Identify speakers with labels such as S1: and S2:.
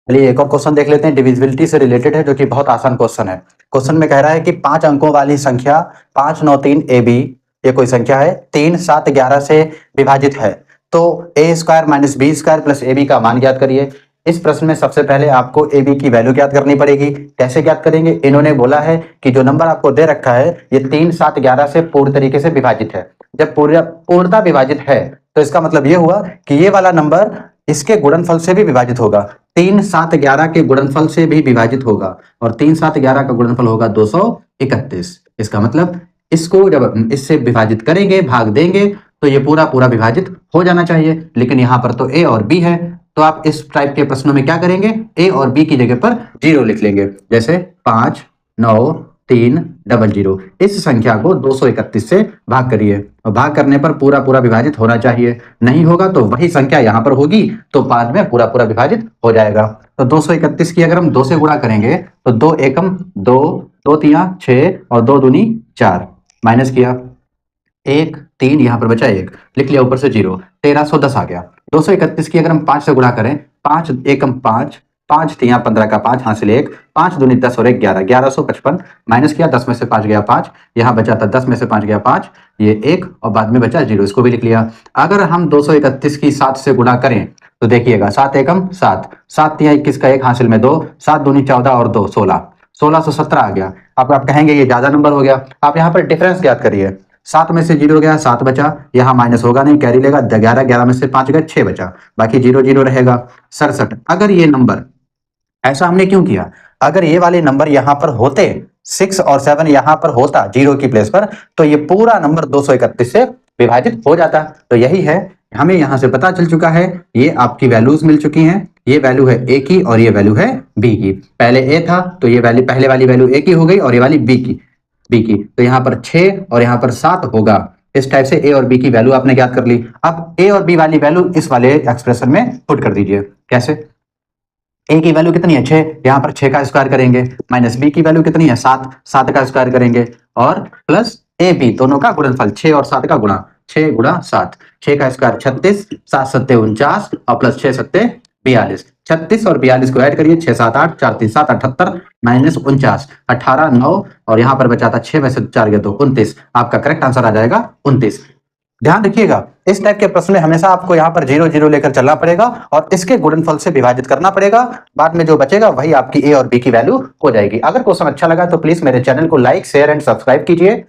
S1: चलिए एक और क्वेश्चन देख लेते हैं, डिविजिबिलिटी से रिलेटेड है, जो कि बहुत आसान क्वेश्चन है। क्वेश्चन में कह रहा है कि 5 अंकों वाली संख्या 593 AB, ये कोई संख्या है, 3, 7, 11 से विभाजित है, तो a square minus B square plus AB का मान ज्ञात करिए। इस प्रश्न में सबसे पहले आपको AB की वैल्यू ज्ञात करनी पड़ेगी। कैसे ज्ञात करेंगे? इन्होंने बोला है कि जो नंबर आपको दे रखा है ये 3, 7, 11 से पूर्ण तरीके से विभाजित है। जब पूर्णता विभाजित है तो इसका मतलब ये हुआ कि ये वाला नंबर इसके गुणनफल से भी विभाजित होगा, 3, 7, 11 के गुणनफल से भी विभाजित होगा, और 3, 7, 11 का गुणनफल होगा 231। इसका मतलब इसको जब इससे विभाजित करेंगे, भाग देंगे, तो ये पूरा पूरा विभाजित हो जाना चाहिए। लेकिन यहाँ पर तो a और b है, तो आप इस टाइप के प्रश्नों में क्या करेंगे? a और b की जगह पर 0 लिख लेंगे। जैसे 5, 9, 3, 0। इस संख्या को 231 से भाग करिए, और भाग करने पर पूरा पूरा विभाजित होना चाहिए। नहीं होगा तो वही संख्या यहाँ पर होगी, तो बाद में पूरा पूरा विभाजित हो जाएगा। तो 231 की अगर हम 2 से गुणा करेंगे तो 2 एकम 2, 2 तिया 6 और 2 दूनी 4, माइनस किया 1, 3, यहाँ पर बचा 1, लिख लिया ऊपर से 0, 1310 आ गया। 231 की अगर हम 5 से गुणा करें, 5 एकम 5, 5 तिया 15 का 5 हासिल 1, 5 दूनी 10 और 1 11, 1155, माइनस किया 10 में से 5 गया 5, यहाँ बचा था 10 में से 5 गया 5, ये 1 और बाद में बचा 0, इसको भी लिख लिया। अगर हम 231 की 7 से गुणा करें तो देखिएगा 7 एकम 7, 7 तिया 21 का 1 हासिल में 2, 7 दूनी 14 और 2 16, 1617 आ गया। अब आप कहेंगे ये ज्यादा नंबर हो गया, आप यहाँ पर डिफरेंस ज्ञात करिए। 7 में से 0 गया 7 बचा, यहाँ माइनस होगा नहीं, कैरी लेगा, 11, 11 में से 5 गया 6 बचा, बाकी 0 0 रहेगा 67। अगर ये नंबर, ऐसा हमने क्यों किया? अगर ये वाले नंबर यहाँ पर होते, 6 और 7 यहाँ पर होता 0 की प्लेस पर, तो ये पूरा नंबर 231 से विभाजित हो जाता। तो यही है, हमें यहाँ से पता चल चुका है, ये आपकी वैल्यूज मिल चुकी हैं। ये वैल्यू है a की और ये वैल्यू है b की। पहले a था तो ये वैल्यू, पहले वाली वैल्यू a की हो गई और ये वाली b की। तो यहाँ पर 6 और यहाँ पर 7 होगा। इस टाइप से a और b की वैल्यू आपने ज्ञात कर ली। अब a और b वाली वैल्यू इस वाले एक्सप्रेशन में पुट कर दीजिए। कैसे? a की वैल्यू कितनी है 6, यहाँ पर 6 का स्क्वायर करेंगे, माइनस b की वैल्यू कितनी है 7, 7 का स्क्वायर करेंगे, और प्लस a b दोनों का गुणनफल 6 और 7 का गुणा, 6 गुणा 7, 6 का स्क्वायर 36, 7 सत्ते 49 और प्लस 6 सत्ते 42, 36 और 42 को ऐड करिए, 6 7 8, 4 3 7, 78 माइनस 49, 18 9 और यहाँ पर बचा था 6 में से 4 गया तो 29। आपका करेक्ट आंसर आ जाएगा 29। ध्यान रखिएगा, इस टाइप के प्रश्न में हमेशा आपको यहाँ पर 0 0 लेकर चलना पड़ेगा और इसके गुणनफल से विभाजित करना पड़ेगा। बाद में जो बचेगा वही आपकी a और b की वैल्यू हो जाएगी। अगर क्वेश्चन अच्छा लगा तो प्लीज मेरे चैनल को लाइक, शेयर एंड सब्सक्राइब कीजिए।